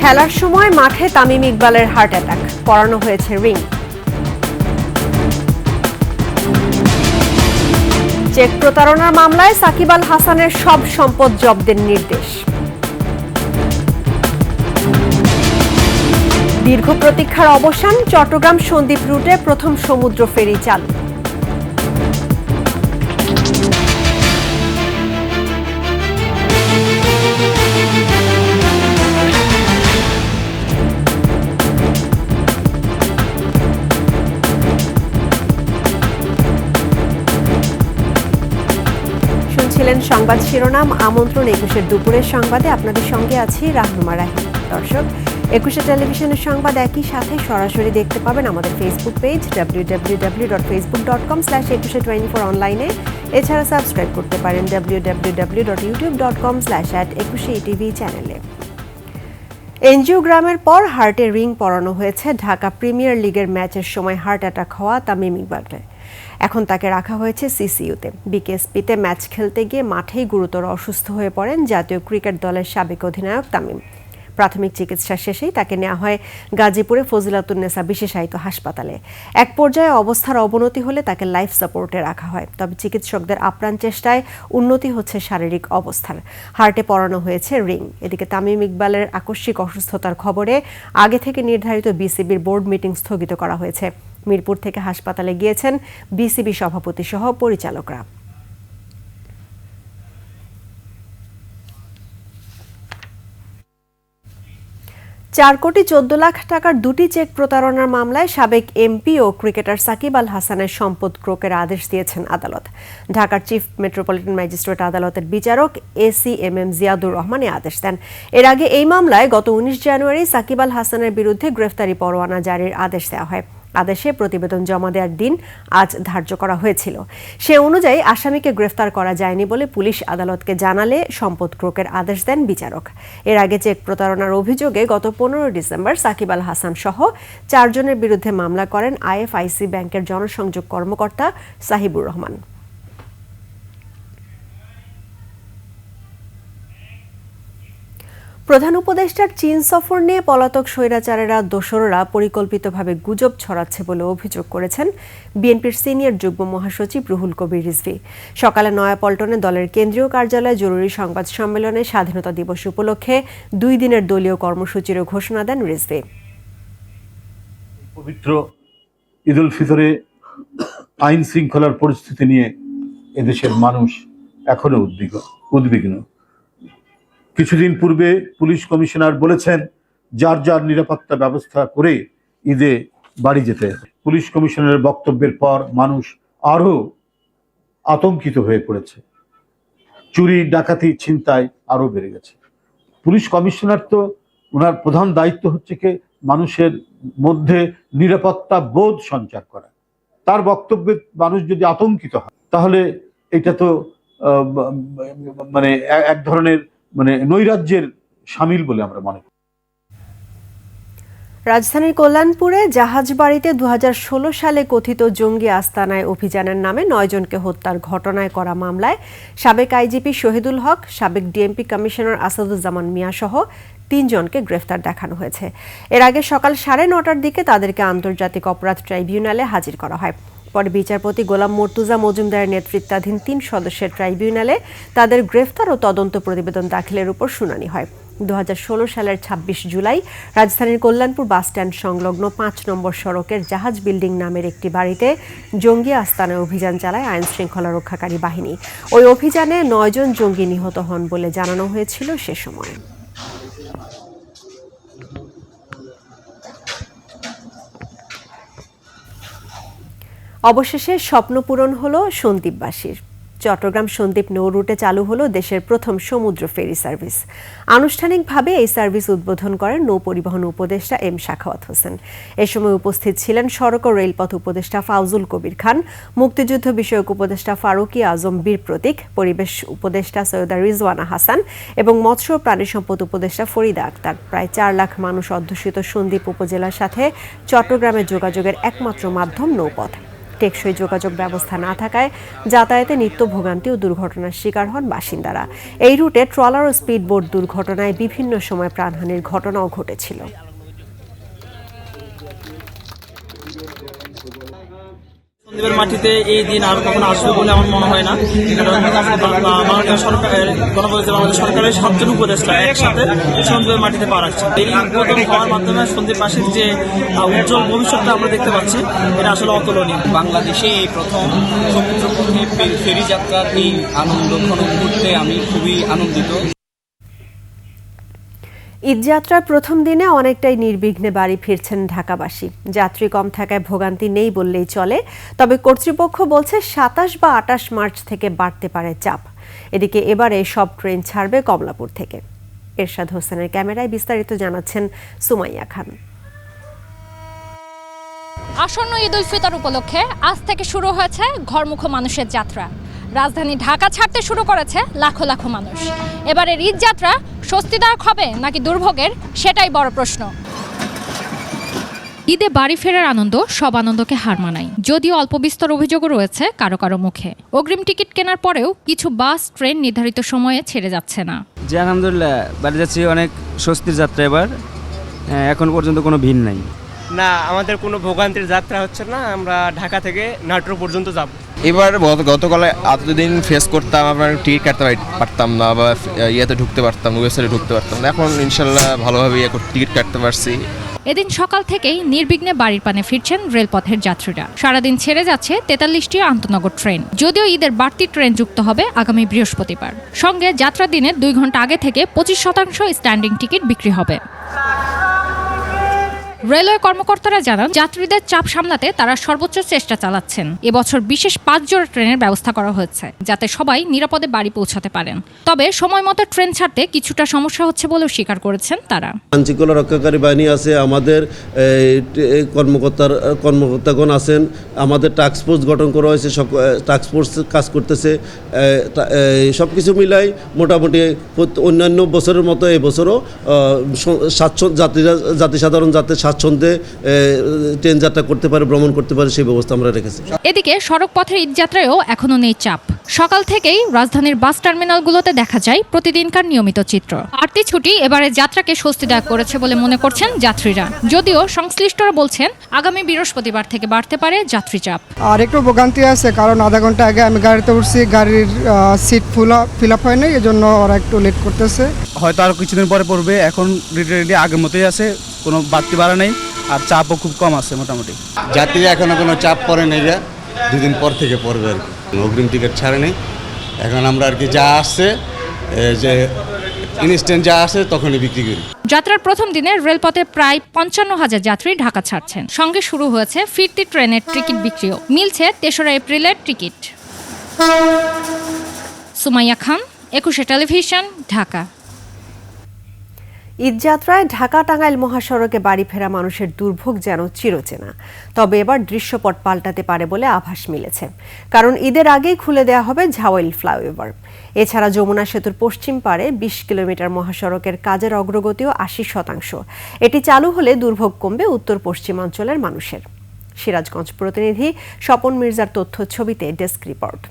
খেলার সময় মাঠে তামিম ইকবালের হার্ট অ্যাটাক, পরানো হয়েছে রিং। চেক প্রতারণার মামলায় সাকিব আল হাসানের সব সম্পদ জব্দের নির্দেশ। দীর্ঘ প্রতীক্ষার অবসান, চট্টগ্রাম সন্দ্বীপ রুটে প্রথম সমুদ্র ফেরি চালু। শুনছিলেন সংবাদ শিরোনাম। আমন্ত্রণ ২১ দুপুরের সংবাদে আপনাদের সঙ্গে আছি রাহনুমা রাহিম। দর্শক, ২১ টেলিভিশনের সংবাদ একই সাথে সরাসরি দেখতে পাবেন আমাদের ফেসবুক পেজ www.facebook.com/2124 অনলাইনে। এছাড়া সাবস্ক্রাইব করতে পারেন www.youtube.com/@21etv চ্যানেলে। এনজিওগ্রামের পর হার্টে রিং পরানো হয়েছে ঢাকা প্রিমিয়ার লিগের ম্যাচের সময় হার্ট অ্যাটাক হওয়া তামিম ইকবালকে। এখন তাকে রাখা হয়েছে সিসিইউতে। বিকেএসপিতে ম্যাচ খেলতে গিয়ে মাঠেই গুরুতর অসুস্থ হয়ে পড়েন জাতীয় ক্রিকেট দলের সাবেক অধিনায়ক তামিম। প্রাথমিক চিকিৎসা শেষেই তাকে নেওয়া হয় গাজীপুরে ফজিলাতুন্নেসা বিশেষায়িত হাসপাতালে। এক পর্যায়ে অবস্থার অবনতি হলে তাকে লাইফ সাপোর্টে রাখা হয়, তবে চিকিৎসকদের আপ্রাণ চেষ্টায় উন্নতি হচ্ছে শারীরিক অবস্থার। হার্টে পরানো হয়েছে রিং। এদিকে তামিম ইকবালের আকস্মিক অসুস্থতার খবরে আগে থেকে নির্ধারিত বিসিবির বোর্ড মিটিং স্থগিত করা হয়েছে। মিরপুর থেকে হাসপাতালে গিয়েছেন বিসিবি সভাপতি সহ পরিচালকরা। 4,14,00,000 টাকার দুটি চেক প্রতারণার মামলায় সাবেক এমপি ও ক্রিকেটার সাকিব আল হাসানের সম্পদ ক্রোকের আদেশ দিয়েছেন আদালত। ঢাকার চিফ মেট্রোপলিটন ম্যাজিস্ট্রেট আদালতের বিচারক ACMM জিয়াদুর রহমান আদেশ দেন। এর আগে এই মামলায় গত 19 জানুয়ারি সাকিব আল হাসানের বিরুদ্ধে গ্রেফতারি পরোয়ানা জারির আদেশ দেওয়া হয়। আদেশে প্রতিবেদন জমা দেওয়ার দিন আজ ধার্য করা হয়েছিল। সে অনুযায়ী আসামিকে গ্রেফতার করা যায়নি বলে পুলিশ আদালতকে জানালে সম্পদ ক্রোকের আদেশ দেন বিচারক। এর আগে চেক প্রতারণার অভিযোগে গত 15 ডিসেম্বর সাকিব আল হাসান সহ 4 জনের বিরুদ্ধে মামলা করেন IFIC ব্যাংকের জনসংযোগ কর্মকর্তা সাহিবুর রহমান। প্রধান উপদেষ্টার চীন সফর নিয়ে পলাতক স্বৈরাচারেরা দোসররা পরিকল্পিতভাবে গুজব ছড়াচ্ছে বলে অভিযোগ করেছেন বিএনপির সিনিয়র যুগ্ম মহাসচিব রুহুল কবির রিজভী। সকালে নয়াপল্টনে দলের কেন্দ্রীয় কার্যালয়ে জরুরি সংবাদ সম্মেলনে স্বাধীনতা দিবস উপলক্ষে 2 দিনের দলীয় কর্মসূচিরও ঘোষণা দেন রিজভী। পবিত্র ঈদ উল ফিতরে আইন শৃঙ্খলার পরিস্থিতি নিয়ে এদেশের মানুষ এখনো উদ্বিগ্ন। কিছুদিন পূর্বে পুলিশ কমিশনার বলেছেন যার যার নিরাপত্তা ব্যবস্থা করে ঈদে বাড়ি যেতে। পুলিশ কমিশনারের বক্তব্যের পর মানুষ আরো আতঙ্কিত হয়ে পড়েছে। চুরি, ডাকাতি, ছিনতাই আরো বেড়ে গেছে। পুলিশ কমিশনার তো ওনার প্রধান দায়িত্ব হচ্ছে কি মানুষের মধ্যে নিরাপত্তা বোধ সঞ্চার করা। তার বক্তব্যে মানুষ যদি আতঙ্কিত হয় তাহলে এটা তো মানে এক ধরনের নৈরাজ্যের শামিল বলে আমরা মনে করি। রাজধানীর কল্যাণপুরে জাহাজবাড়িতে 2016 সালে কথিত জঙ্গি আস্তানায় অভিযানের নামে 9 জনকে হত্যার ঘটনায় করা মামলায় সাবেক আইজিপি শহীদুল হক, সাবেক ডিএমপি কমিশনার আসাদুজ্জামান মিয়া সহ 3 জনকে গ্রেফতার দেখানো হয়েছে। এর আগে সকাল 9:30টার দিকে তাদেরকে আন্তর্জাতিক অপরাধ ট্রাইব্যুনালে হাজির করা হয়। পরে বিচারপতি গোলাম মর্তুজা মজুমদারের নেতৃত্বাধীন 3 সদস্যের ট্রাইব্যুনালে তাদের গ্রেফতার ও তদন্ত প্রতিবেদন দাখিলের উপর শুনানি হয়। 2016 সালের 26 জুলাই রাজধানীর কল্যাণপুর বাসস্ট্যান্ড সংলগ্ন 5 নম্বর সড়কের জাহাজ বিল্ডিং নামের একটি বাড়িতে জঙ্গি আস্তানায় অভিযান চালায় আইন শৃঙ্খলা রক্ষাকারী বাহিনী। ওই অভিযানে 9 জন জঙ্গি নিহত হন বলে জানানো হয়েছিল সে সময়। অবশেষে স্বপ্ন পূরণ হলো সন্দ্বীপবাসীর। চট্টগ্রাম সন্দ্বীপ নৌ রুটে চালু হলো দেশের প্রথম সমুদ্র ফেরি সার্ভিস। আনুষ্ঠানিকভাবে এই সার্ভিস উদ্বোধন করেন নৌ পরিবহন উপদেষ্টা এম শাখাওয়াত হোসেন। এ সময় উপস্থিত ছিলেন সড়ক ও রেলপথ উপদেষ্টা ফাউজুল কবির খান, মুক্তিযুদ্ধ বিষয়ক উপদেষ্টা ফারুকি আজম বীর প্রতীক, পরিবেশ উপদেষ্টা সৈয়দা রিজওয়ানা হাসান এবং মৎস্য ও প্রাণী সম্পদ উপদেষ্টা ফরিদা আক্তার। প্রায় 4 লাখ মানুষ অধ্যুষিত সন্দ্বীপ উপজেলার সাথে চট্টগ্রামের যোগাযোগের একমাত্র মাধ্যম নৌপথ। টেকসই যোগাযোগ ব্যবস্থা না থাকায় যাতায়াতে নিত্য ভোগান্তি ও দুর্ঘটনার শিকার হন বাসিন্দারা। এই রুটে ট্রলার ও স্পিডবোট দুর্ঘটনায় বিভিন্ন সময় প্রাণহানির ঘটনাও ঘটেছিল। সন্দীপের মাটিতে এই দিন আর কখনো আসবে বলে আমার মনে হয় না। বাংলাদেশ সরকারের 7 জন উপদেষ্টা একসাথে সন্দীপের মাটিতে পা রাখছে। এই উদ্বোধন হওয়ার মাধ্যমে সন্দীপবাসীর যে উজ্জ্বল ভবিষ্যৎটা আমরা দেখতে পাচ্ছি, এটা আসলে অতুলনীয়। বাংলাদেশে এই প্রথম সমুদ্রপথে ফেরি যাত্রার এই আনন্দ মুহূর্তে আমি খুবই আনন্দিত। ঈদযাত্রার প্রথম দিনে অনেকটাই নির্বিঘ্নে বাড়ি ফিরছেন ঢাকাবাসী। যাত্রী কম থাকায় ভোগান্তি নেই বললেই চলে, তবে কর্তৃপক্ষ বলছে 27 বা 28 মার্চ থেকে বাড়তে পারে চাপ। এদিকে এবারে সব ট্রেন ছাড়বে কমলাপুর থেকে। এরশাদ হোসেনের ক্যামেরায় বিস্তারিত জানাচ্ছেন সুমাইয়া খান। আসন্ন ঈদ উল ফিতর উপলক্ষে আজ থেকে শুরু হয়েছে ঘরমুখো মানুষের যাত্রা। রাজধানী ঢাকা ছাড়তে শুরু করেছে লাখো লাখো মানুষ। এবারের ঈদ যাত্রা স্বস্তিদায়ক হবে নাকি দুর্ভোগের, সেটাই বড় প্রশ্ন। ঈদে বাড়ি ফেরার আনন্দ সব আনন্দকে হার মানায়, যদিও অল্প বিস্তর অভিযোগও রয়েছে কারো কারো মুখে। অগ্রিম টিকিট কেনার পরেও কিছু বাস ট্রেন নির্ধারিত সময়ে ছেড়ে যাচ্ছে না। জি আলহামদুলিল্লাহ, বাড়ি যাচ্ছি, অনেক স্বস্তির যাত্রা এবার। এখন পর্যন্ত কোনো ভিড় নাই। না, আমাদের কোনো ভোগান্তির যাত্রা হচ্ছে না। আমরা ঢাকা থেকে নাটোর পর্যন্ত যাব। এবার গতকালে এতদিন ফেস করতাম, আপনার টিকিট কাটতে পারতাম না বা ইয়েতে ঢুকতে পারতাম না, ওয়েবসাইটে ঢুকতে পারতাম না। এখন ইনশাল্লাহ ভালোভাবে টিকিট কাটতে পারছি। এদিন সকাল থেকেই নির্বিঘ্নে বাড়ির পানে ফিরছেন রেলপথের যাত্রীরা। সারাদিন ছেড়ে যাচ্ছে 43টি আন্তনগর ট্রেন, যদিও ঈদের বাড়তি ট্রেন যুক্ত হবে আগামী বৃহস্পতিবার। সঙ্গে যাত্রা দিনের 2 ঘন্টা আগে থেকে 25% স্ট্যান্ডিং টিকিট বিক্রি হবে। রেলওয়ে কর্মকর্তারা জানান, যাত্রীদের চাপ সামলাতে তারা সর্বোচ্চ চেষ্টা চালাচ্ছেন। এবছর বিশেষ 5 জোড়া ট্রেনের ব্যবস্থা করা হয়েছে, যাতে সবাই নিরাপদে বাড়ি পৌঁছাতে পারেন। তবে সময় মতো ট্রেন ছাড়তে কিছুটা সমস্যা হচ্ছে বলেও স্বীকার করেছেন তারা। আইনশৃঙ্খলা রক্ষাকারী বাহিনী আছে, আমাদের কর্মকর্তাগণ আছেন, আমাদের টাস্ক ফোর্স গঠন করা হয়েছে, টাস্ক ফোর্স কাজ করতেছে। সব কিছু মিলাই মোটামুটি অন্যান্য বছরের মতো এবছরও জাতি সাধারণ যাতে স্বাচ্ছন্দ্যে ট্রেন যাত্রা করতে পারে, ভ্রমণ করতে পারে, সেই ব্যবস্থা আমরা রেখেছি। এদিকে সড়ক পথের ঈদযাত্রায়ও এখনো নেই চাপ। সকাল থেকেই রাজধানীর বাস টার্মিনালগুলোতে দেখা যায় প্রতিদিনকার নিয়মিত চিত্র। বাড়তি ছুটি এবারে যাত্রাকে স্বস্তিদায়ক করেছে বলে মনে করছেন যাত্রীরা, যদিও সংশ্লিষ্টরা বলছেন আগামী বৃহস্পতিবার থেকে বাড়তে পারে যাত্রী চাপ। আর একটু ভোগান্তি আছে, কারণ আধা ঘন্টা আগে আমি গাড়িতে উঠছি, গাড়ির সিট ফিল আপ হয়নি, এজন্য ওরা একটু লেট করতেছে। হয়তো আরও কিছুদিন পরে পড়বে। এখন রেডি আগের মতোই আছে, কোনো বাড়তি বাড়া নেই, আর চাপও খুব কম আছে মোটামুটি। যাত্রীরা এখনো কোনো চাপ পড়ে নেই, 2 দিন পর থেকে পড়বে আর কি। অগ্রিম টিকিট ছাড়ে নেই, এখন আমরা আর কি যা আসছে, যে ইনস্ট্যান্ট যা আসে তখনই বিক্রি করি। যাত্রার প্রথম দিনে রেলপথে প্রায় 55,000 যাত্রী ঢাকা ছাড়ছেন। সঙ্গে শুরু হয়েছে ফিরতি ট্রেনের টিকিট বিক্রিও। মিলছে 3রা এপ্রিলের টিকিট। সুমাইয়া খান, 21 টেলিভিশন, ঢাকা। ঈদযাত্রায় ঢাকা টাঙ্গাইল মহাসড়কে বাড়ি ফেরা মানুষের দুর্ভোগ যেন চিরচেনা। তবে এবার দৃশ্যপট পাল্টাতে পারে বলে আভাস মিলেছে, কারণ ঈদের আগেই খুলে দেওয়া হবে ঝাওয়েল ফ্লাইওভার। এছাড়া যমুনা সেতুর পশ্চিম পারে 20 কিলোমিটার মহাসড়কের কাজের অগ্রগতিও 80%। এটি চালু হলে দুর্ভোগ কমবে উত্তর পশ্চিমাঞ্চলের মানুষের। সিরাজগঞ্জ প্রতিনিধি স্বপন মির্জার তথ্য ছবিতে ডেস্ক রিপোর্ট।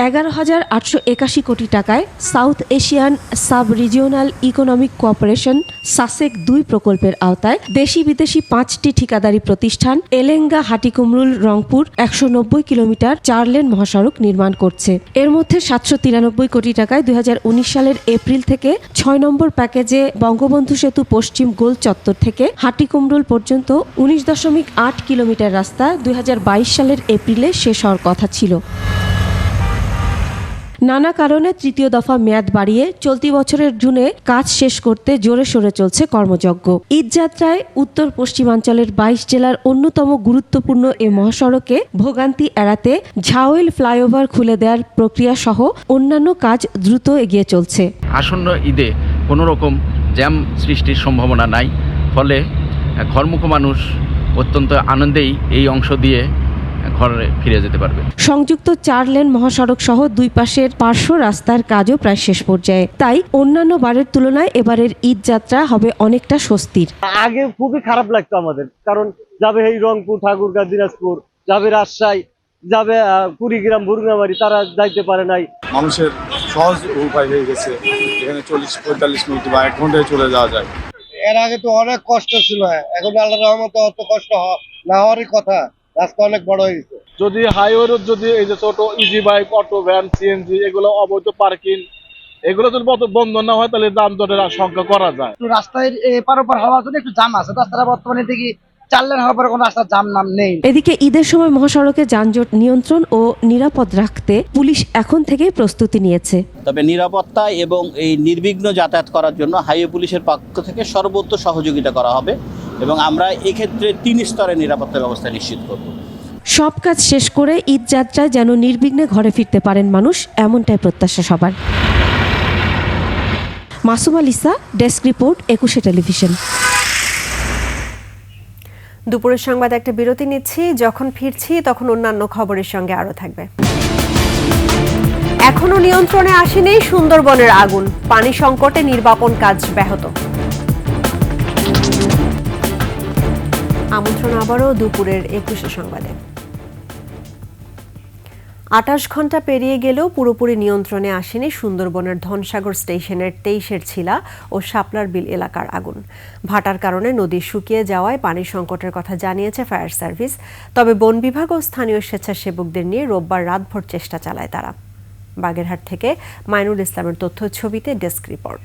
11,881 কোটি টাকায় South Asian sub regional economic cooperation SASEC 2 প্রকল্পের আওতায় দেশি বিদেশি 5টি ঠিকাদারি প্রতিষ্ঠান এলেঙ্গা হাটিকুমরুল রংপুর 190 কিলোমিটার 4 লেন মহাসড়ক নির্মাণ করছে। এর মধ্যে 793 কোটি টাকায় 2019 সালের এপ্রিল থেকে 6 নম্বর প্যাকেজে বঙ্গবন্ধু সেতু পশ্চিম গোল চত্বর থেকে হাটিকুমরুল পর্যন্ত 19.8 কিলোমিটার রাস্তা 2022 সালের এপ্রিলে শেষ হওয়ার কথা ছিল। নানা কারণে তৃতীয় দফা মেয়াদ বাড়িয়ে চলতি বছরের জুনে কাজ শেষ করতে জোরে সোরে চলছে কর্মযজ্ঞ। ঈদযাত্রায় উত্তর পশ্চিমাঞ্চলের 22 জেলার অন্যতম গুরুত্বপূর্ণ এ মহাসড়কে ভোগান্তি এড়াতে ঝাওয়েল ফ্লাইওভার খুলে দেওয়ার প্রক্রিয়া সহ অন্যান্য কাজ দ্রুত এগিয়ে চলছে। আসন্ন ঈদে কোনো রকম জ্যাম সৃষ্টির সম্ভাবনা নাই, ফলে ঘরমুখো মানুষ অত্যন্ত আনন্দেই এই অংশ দিয়ে ঘরে ফিরে যেতে পারবে। সংযুক্ত 4 লেন মহাসড়ক সহ দুই পাশের পার্শ্ব রাস্তার কাজও প্রায় শেষ পর্যায়ে। তাই অন্যান্য বারের তুলনায় এবারের ঈদ যাত্রা হবে অনেকটা স্বস্তির। আগে খুবই খারাপ লাগতো আমাদের, কারণ যাবে এই রংপুর, ঠাকুরগাঁ, দিনাজপুর, যাবে রাজশাহী, যাবে কুড়িগ্রাম, বুরগামারি, তারা যাইতে পারে নাই। মানুষের সহজ উপায় হয়ে গেছে, এখানে 40-45 মিনিট বা 1 ঘন্টায় চলে যাওয়া যায়। এর আগে তো অনেক কষ্ট ছিল, এখন আল্লাহর রহমতে অত কষ্ট না হওয়ারই কথা। রাস্তা অনেক বড় হয়ে গেছে। যদি হাইওয়ে রোড, যদি এই যে ছোট easy bike, auto, van, CNG, এগুলো অবৈধ পার্কিং, এগুলো যদি বন্ধ না হয় তাহলে যানজটের আশঙ্কা করা যায়। রাস্তায় এপার ওপার হওয়ার জন্য একটু জাম আছে, রাস্তাটা বর্তমানে দেখি 4 লেন হওয়ার পরে কোনো রাস্তার জাম নাম নেই। এদিকে ঈদের সময় মহাসড়কে যানজট নিয়ন্ত্রণ ও নিরাপদ রাখতে পুলিশ এখন থেকেই প্রস্তুতি নিয়েছে। তবে নিরাপত্তা এবং এই নির্বিঘ্ন যাতায়াত করার জন্য হাইওয়ে পুলিশের পক্ষ থেকে সর্বোচ্চ সহযোগিতা করা হবে এবং আমরা এক্ষেত্রে 3 স্তরের নিরাপত্তা ব্যবস্থা নিশ্চিত করব। সব কাজ শেষ করে ঈদ যাত্রায় যেন নির্বিঘ্নে ঘরে ফিরতে পারেন মানুষ, এমনটাই প্রত্যাশা সবার। Masuma Lisa, desk report, 21 television. দুপুরের সংবাদ একটা বিরতি নিচ্ছি, যখন ফিরছি তখন অন্যান্য খবরের সঙ্গে আরো থাকবে। এখনো নিয়ন্ত্রণে আসেনি সুন্দরবনের আগুন, পানি সংকটে নির্বাপন কাজ ব্যাহত। আমন্ত্রণ আবারও দুপুরের 21 সংবাদে। 28 ঘন্টা পেরিয়ে গেলেও পুরোপুরি নিয়ন্ত্রণে আসেনি সুন্দরবনের ধনসাগর স্টেশনের 23-এর ছিলা ও শাপলার বিল এলাকার আগুন। ভাটার কারণে নদী শুকিয়ে যাওয়ায় পানি সংকটের কথা জানিয়েছে ফায়ার সার্ভিস। তবে বন বিভাগ ও স্থানীয় স্বেচ্ছাসেবকদের নিয়ে রোববার রাতভর চেষ্টা চালায় তারা। বাগেরহাট থেকে মাইনুল ইসলামের তথ্য ছবিতে ডেস্ক রিপোর্ট।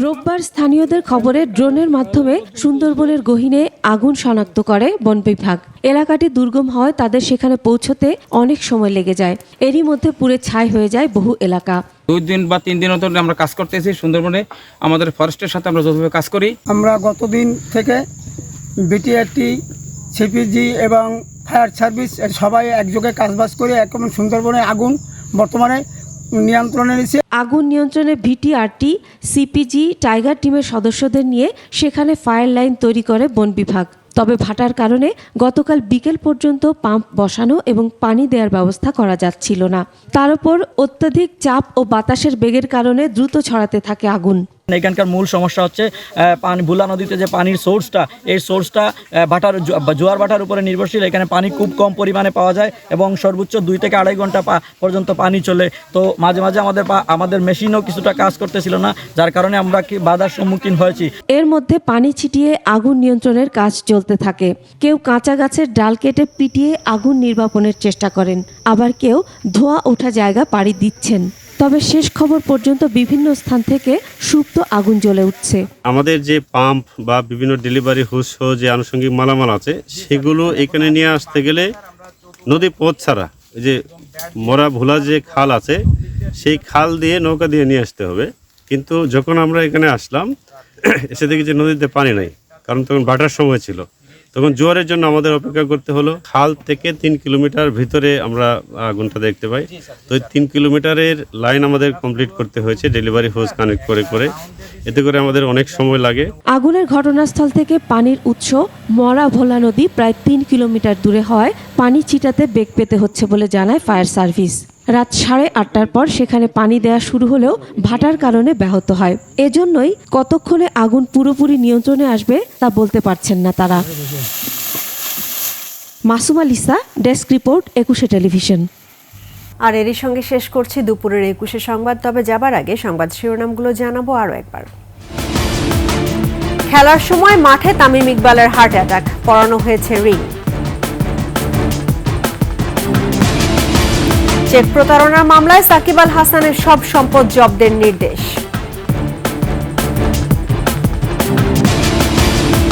রোববার স্থানীয়দের খবরে ড্রোনের মাধ্যমে সুন্দরবনের গহীনে আগুন শনাক্ত করে বন বিভাগ। এলাকাটি দুর্গম হওয়ায় তাদের সেখানে পৌঁছতে অনেক সময় লেগে যায়। এরই মধ্যে পুড়ে ছাই হয়ে যায় বহু এলাকা। 2 দিন বা 3 দিন ধরে আমরা কাজ করতেছি সুন্দরবনে। আমাদের ফরেস্টের সাথে আমরা যৌথভাবে কাজ করি। আমরা গতদিন থেকে বিটিআরটি, সিপিজি এবং ফায়ার সার্ভিস সবাই একযোগে কাজবাজ করে একদম সুন্দরবনে আগুন বর্তমানে নিয়ন্ত্রণে নিয়েছে। আগুন নিয়ন্ত্রণে ভিটিআরটি, সিপিজি, টাইগার টিমের সদস্যদের নিয়ে সেখানে ফায়ার লাইন তৈরি করে বন বিভাগ। তবে ভাটার কারণে গতকাল বিকেল পর্যন্ত পাম্প বসানো এবং পানি দেওয়ার ব্যবস্থা করা যাচ্ছিল না। তার উপর অত্যধিক চাপ ও বাতাসের বেগের কারণে দ্রুত ছড়াতে থাকে আগুন। এখানকার মূল সমস্যা হচ্ছে পানি, ভুলা নদীতে যে পানির সোর্সটা, এই সোর্সটা ভাটার জোয়ার ভাটার উপরে নির্ভরশীল। এখানে পানি খুব কম পরিমাণে পাওয়া যায় এবং সর্বোচ্চ 2 থেকে 2.5 ঘন্টা পর্যন্ত পানি চলে। তো মাঝে মাঝে আমাদের মেশিনও কিছুটা কাজ করতেছিল না, যার কারণে আমরা বাধার সম্মুখীন হয়েছি। এর মধ্যে পানি ছিটিয়ে আগুন নিয়ন্ত্রণের কাজ চলতে থাকে। কেউ কাঁচা গাছের ডাল কেটে পিটিয়ে আগুন নির্বাপনের চেষ্টা করেন, আবার কেউ ধোঁয়া ওঠা জায়গা পাড়ি দিচ্ছেন। তবে শেষ খবর পর্যন্ত বিভিন্ন স্থান থেকে সুপ্ত আগুন জ্বলে উঠছে। আমাদের যে পাম্প বা বিভিন্ন ডেলিভারি হুস যে আনুষঙ্গিক মালামাল আছে, সেগুলো এখানে নিয়ে আসতে গেলে নদী পথ ছাড়া যে মরা ভোলা যে খাল আছে, সেই খাল দিয়ে নৌকা দিয়ে নিয়ে আসতে হবে। কিন্তু যখন আমরা এখানে আসলাম, এসে দেখি যে নদীতে পানি নাই, কারণ তখন ভাটার সময় ছিল। তখন জোয়ারের জন্য আমাদের অপেক্ষা করতে হলো। খাল থেকে 3 কিলোমিটার ভিতরে আমরা আগুনটা দেখতে পাই। তো 3 কিলোমিটারের লাইন আমাদের কমপ্লিট করতে হয়েছে ডেলিভারি হোজ কানেক্ট করে করে। এতে করে আমাদের অনেক সময় লাগে। আগুনের ঘটনাস্থল থেকে পানির উৎস মরা ভোলা নদী প্রায় 3 কিলোমিটার দূরে হয় পানি ছিটাতে বেগ পেতে হচ্ছে বলে জানায় ফায়ার সার্ভিস। রাত 8:30টার পর সেখানে পানি দেওয়া শুরু হলেও ভাটার কারণে ব্যাহত হয়। এজন্যই কতক্ষণে আগুন পুরোপুরি নিয়ন্ত্রণে আসবে তা বলতে পারছেন না তারা। Masuma Lisa, desk report, 21 television. আর এরই সঙ্গে শেষ করছি দুপুরের 21 সংবাদ। তবে যাবার আগে সংবাদ শিরোনামগুলো জানাবো আরও একবার। খেলার সময় মাঠে তামিম ইকবালের হার্ট অ্যাটাক, পরানো হয়েছে রিং। চেক প্রতারণার মামলায় সাকিব আল হাসানের সব সম্পদ জব্দের নির্দেশ।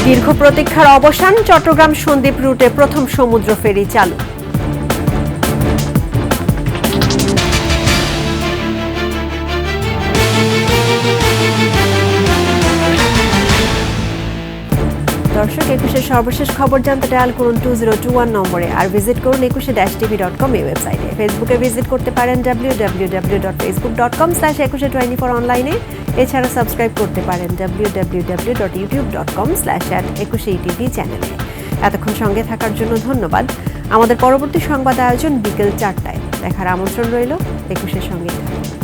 দীর্ঘ প্রতীক্ষার অবসান, চট্টগ্রাম সন্দ্বীপ রুটে প্রথম সমুদ্র ফেরি চালু। দর্শক, 21 সর্বশেষ খবর জানতে ডায়াল করুন 2021 নম্বরে, আর ভিজিট করুন 21-tv.com এই ওয়েবসাইটে। ফেসবুকে ভিজিট করতে পারেন www.facebook.com/2124 অনলাইনে। এছাড়া সাবস্ক্রাইব করতে পারেন www.youtube.com/@21etv চ্যানেলে। এতক্ষণ সঙ্গে থাকার জন্য ধন্যবাদ। আমাদের পরবর্তী সংবাদ আয়োজন বিকেল 4টায় দেখার আমন্ত্রণ রইল। 21-এর সঙ্গে থাকুন।